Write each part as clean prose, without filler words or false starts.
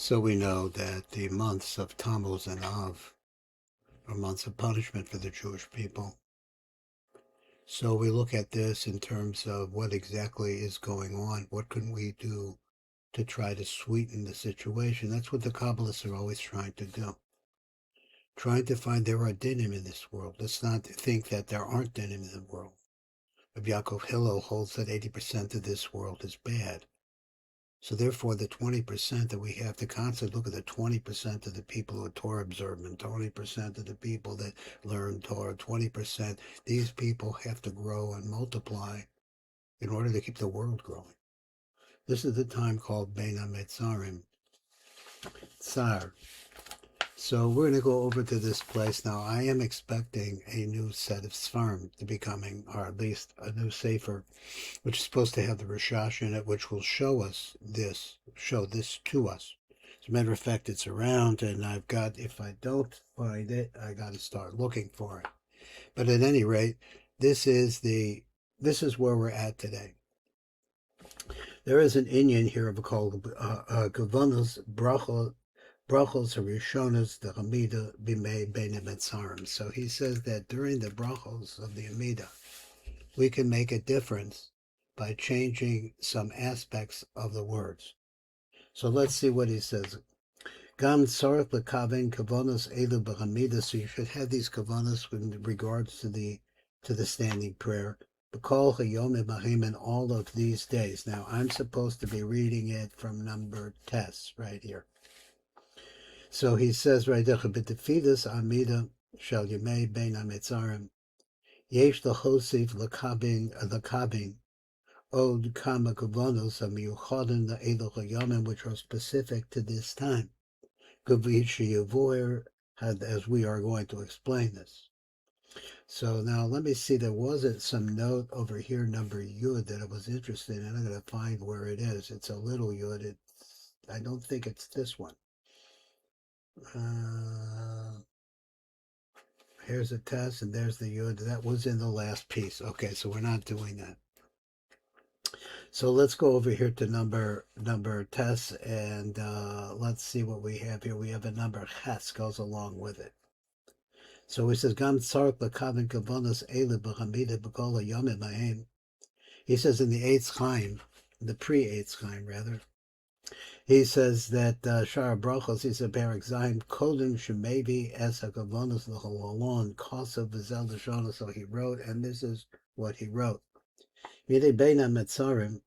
So we know that the months of Tamuz and Av are months of punishment for the Jewish people. So we look at this in terms of what exactly is going on. What can we do to try to sweeten the situation? That's what the Kabbalists are always trying to do. Trying to find there are Dinim in this world. Let's not think that there aren't Dinim in the world. Rabbi Yaakov Hillel holds that 80% of this world is bad. So therefore, the 20% that we have to constantly look at the 20% of the people who are Torah observant, 20% of the people that learn Torah, 20%, these people have to grow and multiply in order to keep the world growing. This is the time called Bein HaMetzarim, Tsar. So we're going to go over to this place now. I am expecting a new set of Sfarim to be coming, or at least a new Sefer, which is supposed to have the Rishash in it, which will show this to us. As a matter of fact, it's around, and I've got, if I don't find it, I got to start looking for it. But at any rate, this is where we're at today. There is an Inyan here called Kavanos Brachos Harishonos the Hamida Bimei Bein HaMetzarim. So he says that during the brachos of the Amida, we can make a difference by changing some aspects of the words. So let's see what he says. Gam tzarech lekaven kavanos elu b'hamida. So you should have these kavanos with regards to the standing prayer. B'kol hayom imahim, in all of these days. Now I'm supposed to be reading it from number tes right here. So he says right there, b'tefilus amida shel yemei bein HaMetzarim yesh lahosif lekabin od kama kavanos hamiyuchadim la'elu hayomim, which are specific to this time. As we are going to explain this. So now let me see, there wasn't some note over here, number Yud, that I was interested in. I'm going to find where it is. It's a little Yud. I don't think it's this one. Here's a test, and there's the Yud. That was in the last piece. Okay, so we're not doing that. So let's go over here to number tes, and let's see what we have here. We have a number ches goes along with it. So he says, Gam tzarek l'kaven kavanos ele b'chamida b'kol hayomim ma'im. He says in the Eitz Chaim, the pre-Eitz Chaim rather, he says that Shaar brachos, he said, Perek Zayin, Kodim shemevi es hakavanos l'chololon kosav v'zel l'shonos. So he wrote, and this is what he wrote. Midei bein HaMetzarim,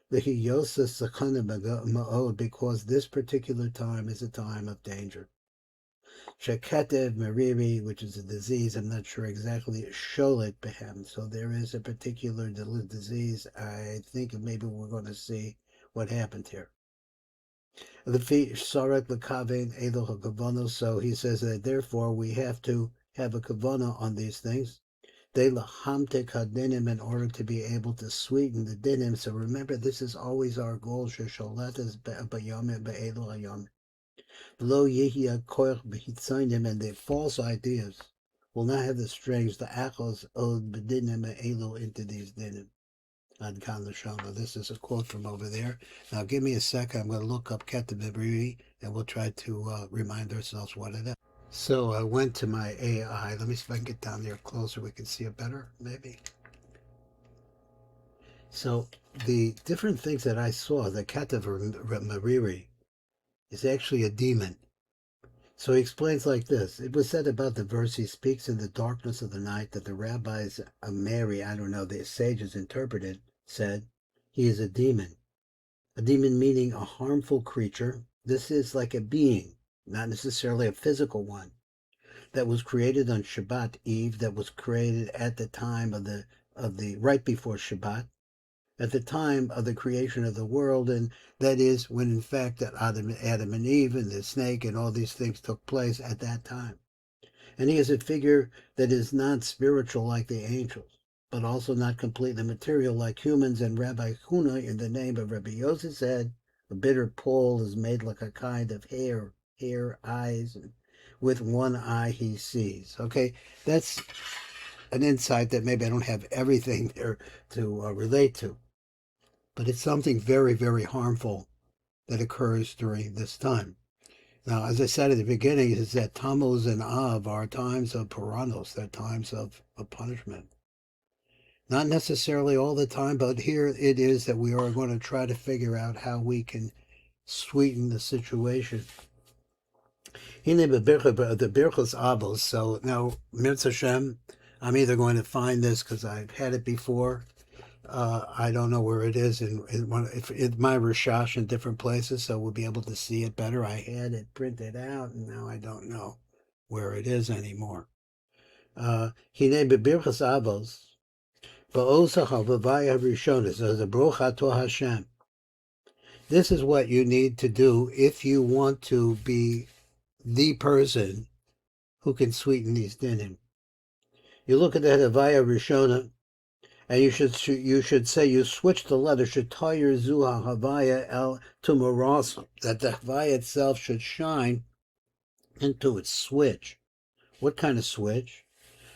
l'hi yosef sakana ma'od, because this particular time is a time of danger. Sheketev Mariri, which is a disease, I'm not sure exactly, Sholet Behem. So there is a particular disease. I think maybe we're going to see what happened here. So he says that therefore we have to have a kavana on these things. De lahamtek hadinim, in order to be able to sweeten the dinim. So remember, this is always our goal. Shesholetas b'yomim be'elu hayom. Lo yihya koich b'hitzonim, and the false ideas will not have the strength, the achos od b'dinim elu, into these dinim. Adkan l'shama. This is a quote from over there. Now give me a second. I'm going to look up Ketev Mariri, and we'll try to remind ourselves what it is. So I went to my AI. Let me see if I can get down there closer. We can see it better, maybe. So the different things that I saw, the Ketev Mariri is actually a demon. So he explains like this. It was said about the verse, he speaks in the darkness of the night, that the rabbis of Mary, I don't know, the sages interpreted, said, he is a demon. A demon meaning a harmful creature. This is like a being, not necessarily a physical one, that was created on Shabbat Eve, that was created at the time of the right before Shabbat, at the time of the creation of the world, and that is when in fact that Adam and Eve and the snake and all these things took place at that time. And he is a figure that is not spiritual like the angels, but also not completely material like humans. And Rabbi Huna, in the name of Rabbi Yosef, said, a bitter pole is made like a kind of hair, eyes, and with one eye he sees. Okay, that's an insight that maybe I don't have everything there to relate to. But it's something very, very harmful that occurs during this time. Now, as I said at the beginning, is that Tamuz and Av are times of Puranos, they're times of punishment. Not necessarily all the time, but here it is that we are going to try to figure out how we can sweeten the situation. The Birchos Avos. So now, Mirz Hashem, I'm either going to find this because I've had it before. I don't know where it is in my Rishash in different places, so we'll be able to see it better. I had it printed out, and now I don't know where it is anymore. Hine bebirchas avos, ba'osacha v'vaya rishonis, as a brocha to Hashem. This is what you need to do if you want to be the person who can sweeten these dinim. You look at the Havaya Rishona, and you should say you switch the letter Shetoyer Zuha Havaya El to Maros, that the Havaya itself should shine into its switch. What kind of switch?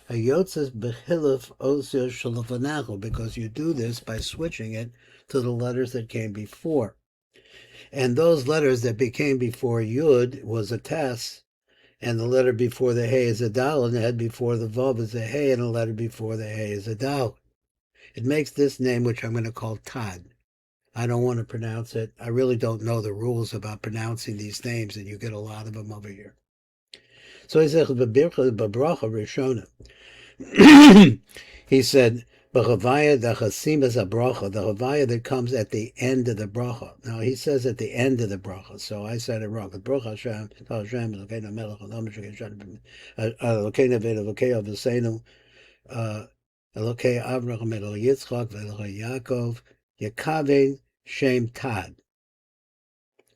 Hayotzes Behilif Osio Shalavanachel, because you do this by switching it to the letters that came before. And those letters that became before Yud was a Tes, and the letter before the Hey is a Dal, and the head before the Vav is a Hey, and the letter before the Hey is a Dal. It makes this name, which I'm going to call Tad. I don't want to pronounce it. I really don't know the rules about pronouncing these names, and you get a lot of them over here. So he says, B'bracha Rishona. He said, B'chavaya the chasimas abracha, the chavaya that comes at the end of the bracha. Now he says at the end of the bracha, so I said it wrong. Bracha Hashem, Hashem, Elokeinu melech haolam she'keshem, Elokeinu v'Elokeinu v'seinu, Elokei Avraham, Elokei Yitzchak, Elokei Yaakov, Yekaven Shem Tad.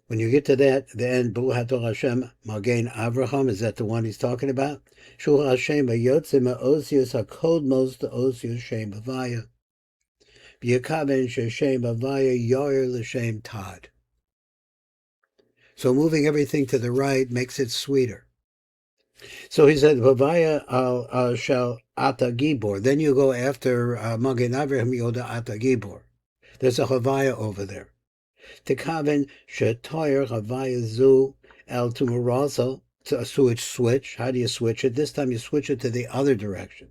When you get to that, the end, Baruch Atah Hashem, Magen Avraham, is that the one he's talking about? Shul Hashem Yotzim Osius HaKodmos the Osius Shem Havaya. Yekaven Shem Havaya Yoyer L'Shem Tad. So moving everything to the right makes it sweeter. So he said, Havaya al shel Ata Gibor. Then you go after Magen Avraham, you go to Ata Gibor. There's a Havaya over there. Tekaven shetoyer Havaya zu el tumurazo, to a switch. How do you switch it? This time you switch it to the other direction.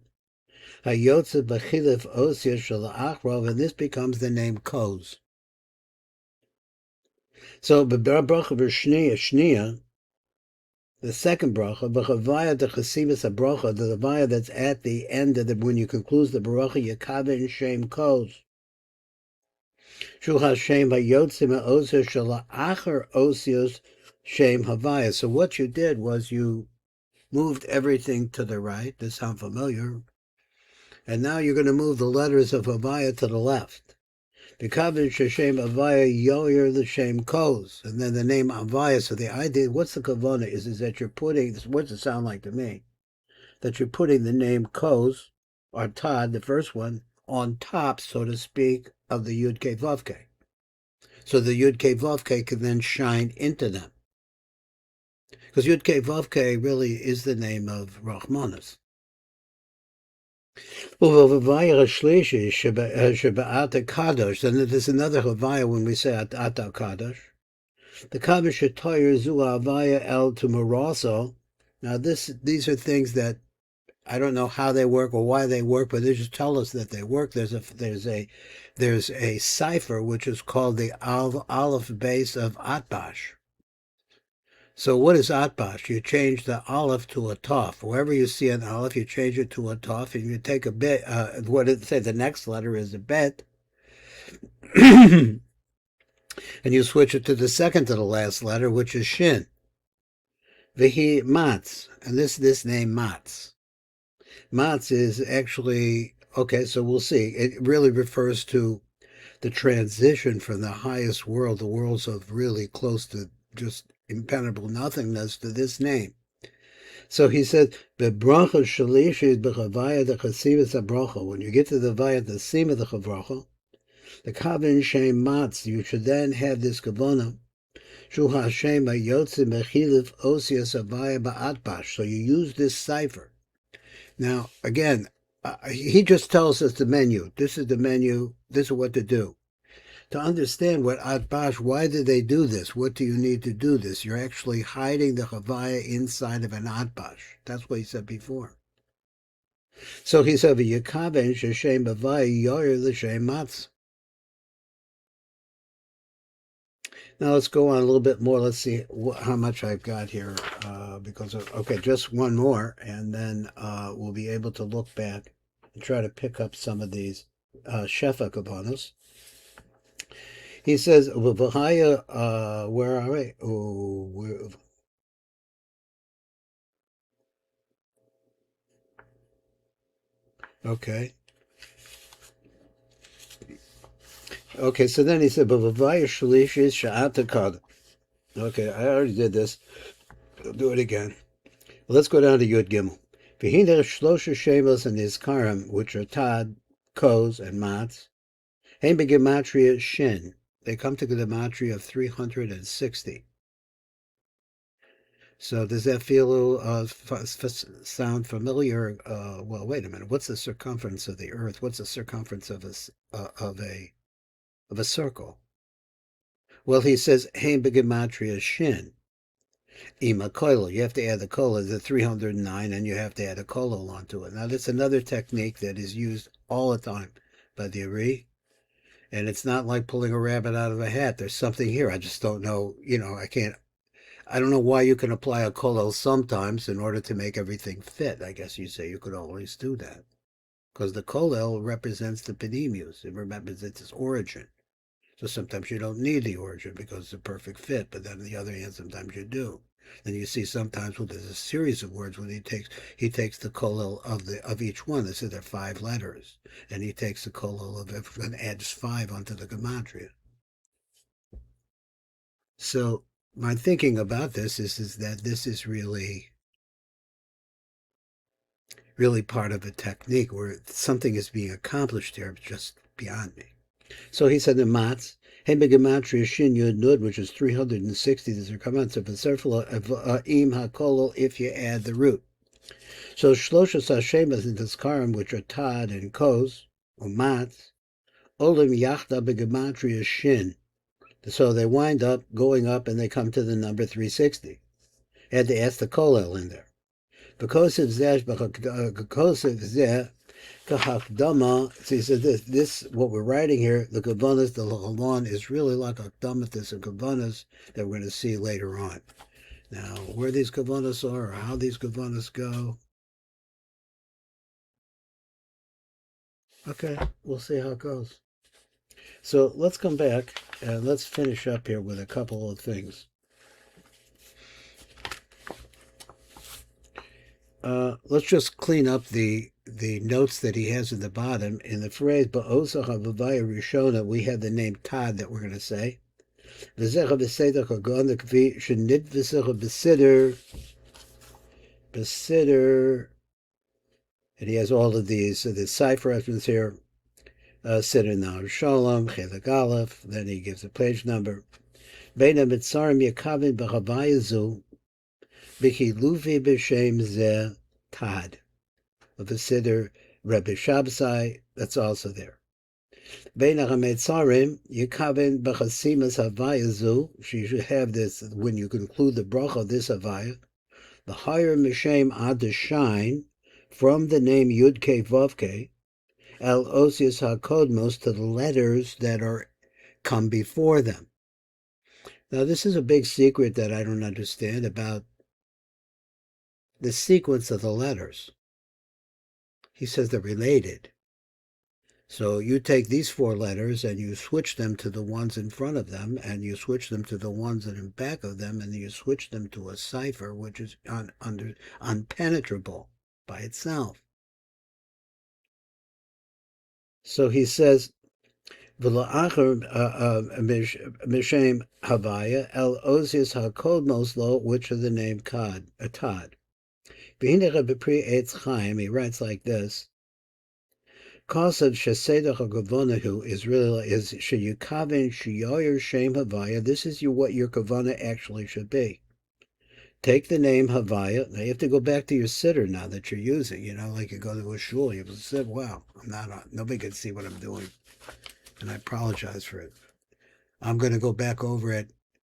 Hayotze b'chilif osya shel achrov, and this becomes the name Koz. So b'bracha v'shniya, the second bracha, b'chavaya the chasimas bracha, the Havaya that's at the end of the, when you conclude the bracha, Yekaven Shem Koz. Shul Hashem Hayotzim Osir Shala Acher Osios Shem Havaya. So what you did was you moved everything to the right. This sounds familiar. And now you're going to move the letters of Havaya to the left. B'kaven Shem Havaya Yoyer the Shem Koz. And then the name Havaya. So the idea, what's the Kavanot is that you're putting, what's it sound like to me? That you're putting the name Koz, or Tad, the first one, on top, so to speak, of the Yud Kei Vav Kei. So the Yud Kei Vav Kei can then shine into them. Because Yud Kei Vav Kei really is the name of Rachmanis. Then there's another Havaya when we say Ata Kadosh. The Kadosh Shetoyer Zu Havaya El to Maraso. Now these are things that I don't know how they work or why they work, but they just tell us that they work. There's a cipher which is called the Aleph base of Atbash. So what is Atbash? You change the Aleph to a Tov. Wherever you see an Aleph, you change it to a Tov, and you take a bit. What did it say? The next letter is a Bet, and you switch it to the second to the last letter, which is Shin. Vihi Matz, and this name Matz. Matz is actually, okay, so we'll see. It really refers to the transition from the highest world, the worlds of really close to just impenetrable nothingness, to this name. So he said, "Bebracha shalish is bechavaya the chasimas abracha." When you get to the vaya, the seam of the chavracha, the kaven shem matz, you should then have this kavana. Shu Hashem hayotzim mechilif osias avaya ba'atbash. So you use this cipher. Now, again, he just tells us the menu. This is the menu. This is what to do. To understand what Atbash, why did they do this? What do you need to do this? You're actually hiding the Chavaya inside of an Atbash. That's what he said before. So he said, "V'yikaven sheshem bavai yoyer l'shem matz." Now let's go on a little bit more. Let's see how much I've got here. Okay, just one more, and then we'll be able to look back and try to pick up some of these Shefa Kavanos. He says, "V'haya," where are we? Okay. Okay, so then he said, "V'haya shalishis sha'atakad." Okay, I already did this. I'll do it again. Well, let's go down to Yud Gimel. V'hinei shlosha shemos and Nizkarim, which are Tad, Koz, and Matz. Hein begematria Shin. They come to the gematria of 360. So does that feel sound familiar? Well, wait a minute. What's the circumference of the Earth? What's the circumference of a circle? Well, he says Hein begematria Shin. Ima koilo. You have to add the kola, the 309, and you have to add a kolol onto it. Now, that's another technique that is used all the time by the ARI. And it's not like pulling a rabbit out of a hat. There's something here. I just don't know. I don't know why you can apply a kolel sometimes in order to make everything fit. I guess you say you could always do that. Because the kolel represents the pedimus. It represents its origin. So sometimes you don't need the origin because it's a perfect fit. But then on the other hand, sometimes you do. And you see sometimes there's a series of words when he takes the kolel of each one. This is there 5 letters, and he takes the kolel of it and adds 5 onto the gematria. So my thinking about this is that this is really part of a technique where something is being accomplished here, just beyond me. So he said the matz. Gematria Shin Yud Nud, which is 360, the circumference of a circle of Im HaKolol if you add the root. So Shloshas Hashemas in Tazkarim, which are Tad and Koz, or Matz, Olim Yachda Begematria Shin. So they wind up going up and they come to the number 360. Had to ask the Kolel in there. Because of Zeh, Kahakdama, he said this, what we're writing here, the Kavanas, the Lahalon, is really like Hakdamatis and Kavanas that we're going to see later on. Now, where these Kavanas are, or how these Kavanas go, okay, we'll see how it goes. So let's come back and let's finish up here with a couple of things. Let's just clean up the notes that he has at the bottom. In the phrase Ba'osach HaVavaya Rishona, we have the name Tad that we're going to say. V'zecha b'seder kagon k'vi shenit v'zecha b'seder, and he has all of these. So the cipher reference here, Siddur Nar Shalom, Chelik Aleph. Then he gives a page number. Bein HaMitzarim Yakavin b'Chavaya Zu b'Chiluvi b'Shem Zeh Tad. Of the Siddur Rebbe Shabsai, that's also there. Bein HaMeitzArim Yikaven b'Chasimas Havaya Zu. She should have this when you conclude the bracha of this Havaya. The higher Mishem Ad to shine from the name Yud Ke Vav Ke El Osius HaKodmos to the letters that are come before them. Now this is a big secret that I don't understand about the sequence of the letters. He says they're related. So you take these 4 letters and you switch them to the ones in front of them, and you switch them to the ones that are in back of them, and you switch them to a cipher which is unpenetrable by itself. So he says, V'la'achar mishem havaya el osius hakodmos lo, which are the name Tad. V'hinei b'pri Eitz Chaim, he writes like this. Kosav shesedach hagavonahu is sheyukaven sheyoyer shem havaya. This is what your kavana actually should be. Take the name Havaya. Now you have to go back to your siddur now that you're using. Like you go to a shul, you have to say, wow, nobody can see what I'm doing. And I apologize for it. I'm going to go back over it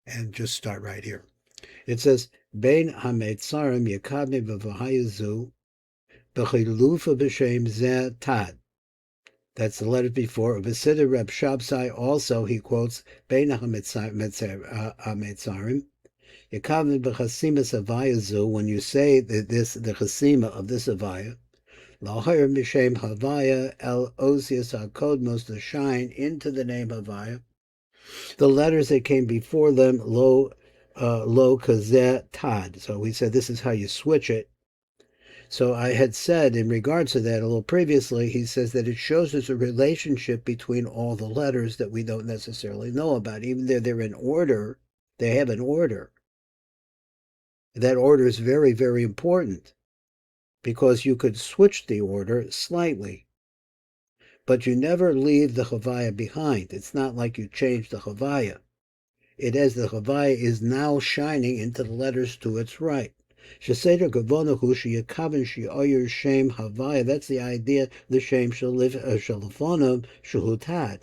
and just start right here. It says, Bein HAMEITZARIM Yakabni V'Vahayazu B'Chilufa B'Shem Zeh Tad. That's the letter before. V'Siddur Reb Shabsai also, he quotes, Bein HAMEITZARIM Yakabni B'Chasimas Havayazu, when you say that this, the Chasima of this Havaya, L'Hoyer B'Shem Havaya El Osius HaKodmos, to shine into the name Havaya, the letters that came before them, lo kazeh tad. So we said this is how you switch it. So I had said in regards to that a little previously, he says that it shows us a relationship between all the letters that we don't necessarily know about. Even though they're in order, they have an order. That order is very, very important because you could switch the order slightly. But you never leave the Chavaya behind. It's not like you change the Chavaya. It as the Chavaya is now shining into the letters to its right. Sheseder Gavonahu Sheyakaven Sheoyer Shem Havaya. That's the idea. The Shem Shalafonov Shehutad.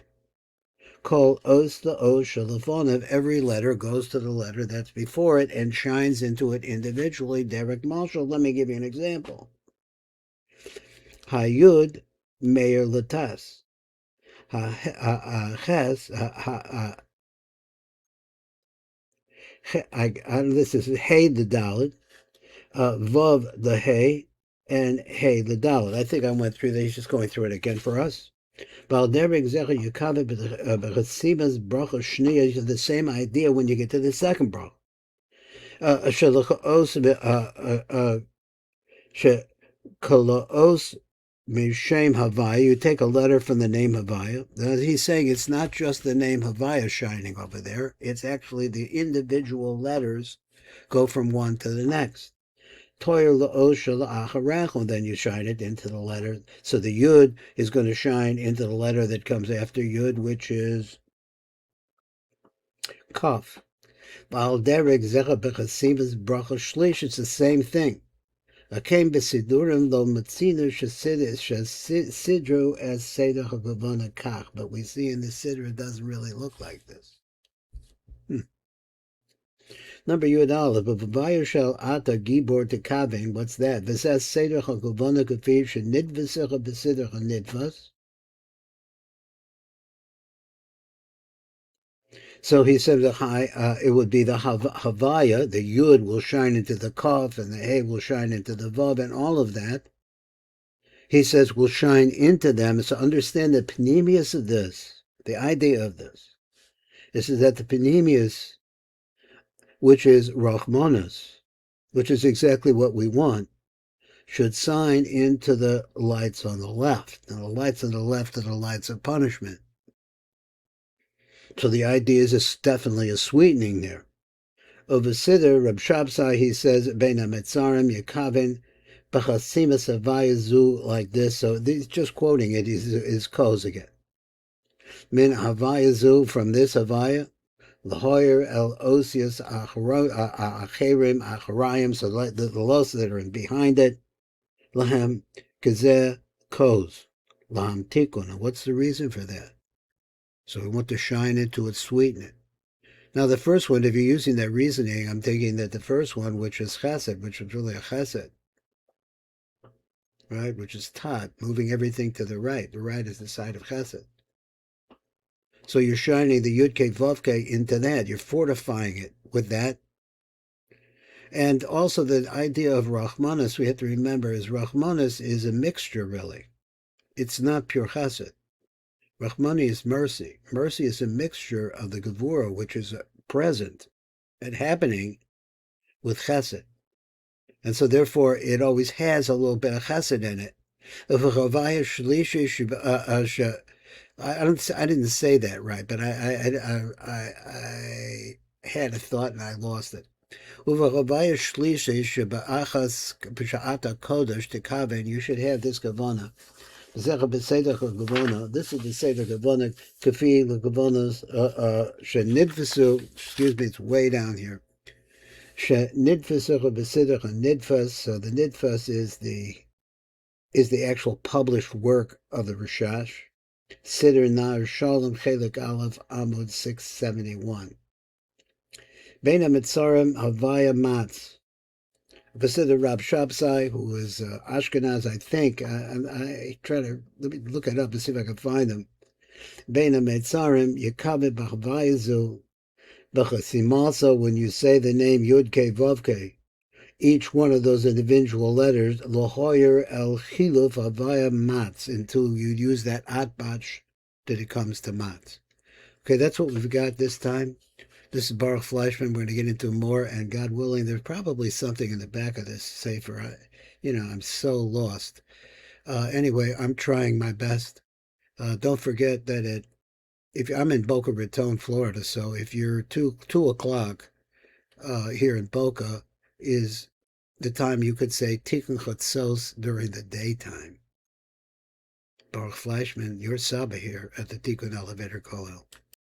Kol Os the Os Shalafonov. Every letter goes to the letter that's before it and shines into it individually. Derek Marshall. Let me give you an example. Hayud Meir Latas. Ches this is Hey the Dalit, Vav the Hey, and Hey the Dalit. I think I went through that. He's just going through it again for us. The same idea when you get to the second bracha. Mishem Havaya, you take a letter from the name Havaya. He's saying it's not just the name Havaya shining over there, it's actually the individual letters go from one to the next. Then you shine it into the letter. So the Yud is going to shine into the letter that comes after Yud, which is Kaf. It's the same thing. Akem besidurim lo matzinu shesidru as seder hagavona kach, but we see in the siddur it doesn't really look like this. Number Yud Aleph, but v'vayu shel ata gibor tekaven. What's that? V'zeh seder hagavona kafiv shenidvasecha b'siddur hanidvas. So he said it would be the Havaya, the Yud will shine into the Kaf, and the He will shine into the Vav, and all of that, he says, will shine into them. So understand the panemius of this, the idea of this. This is that the panemius, which is Rachmanas, which is exactly what we want, should shine into the lights on the left. And the lights on the left are the lights of punishment. So the idea is definitely a sweetening there. Of a siddur, Reb Shabsai, he says, Bein HAMEITZARIM Yakaven B'Chasimas Havayazu, like this. So he's just quoting it, is Koz again. Min Havayazu, from this Havaya, L'Hoyer El Osius Acherim Acharayim, so the los that are behind it, Lahem Kazeh Koz, Lahem Tikun. What's the reason for that? So we want to shine into it, sweeten it. Now the first one, if you're using that reasoning, I'm thinking that the first one, which is chesed, which is really a chesed, right, which is tad, moving everything to the right. The right is the side of chesed. So you're shining the Yud-Kei Vav-Kei into that. You're fortifying it with that. And also the idea of Rachmanis, we have to remember, is Rachmanis is a mixture, really. It's not pure chesed. Rachmani is mercy. Mercy is a mixture of the Gevurah, which is present and happening with chesed. And so therefore it always has a little bit of chesed in it. I didn't say that right, but I had a thought and I lost it. You should have this kavana. This is the Seder Kavana, Kafi, the Kavanas, Shenidvasu, excuse me, it's way down here. Shenidvasu, Besider, Nidfas, so the Nidfas is the actual published work of the Rishash. Siddur Nar Shalom Chelik Aleph Amud 671. Bein HAMEITZARIM Havaya Matz. Siddur Rab Shabsai, who is Ashkenaz, I think. I try to let me look it up and see if I can find him. Bein HAMEITZARIM Yekaveh B'Havayazu B'Chasimasa. When you say the name Yud Ke Vav Ke, each one of those individual letters, Lohoyer El Chiluf Havaya Matz, until you use that atbach that it comes to matz. Okay, that's what we've got this time. This is Baruch Fleischman. We're going to get into more, and God willing, there's probably something in the back of this safer. I'm so lost. Anyway, I'm trying my best. Don't forget that if I'm in Boca Raton, Florida, so if you're 2 o'clock here in Boca is the time you could say Tikkun Chatzos during the daytime. Baruch Fleischman, your Saba here at the Tikkun Elevator Kollel.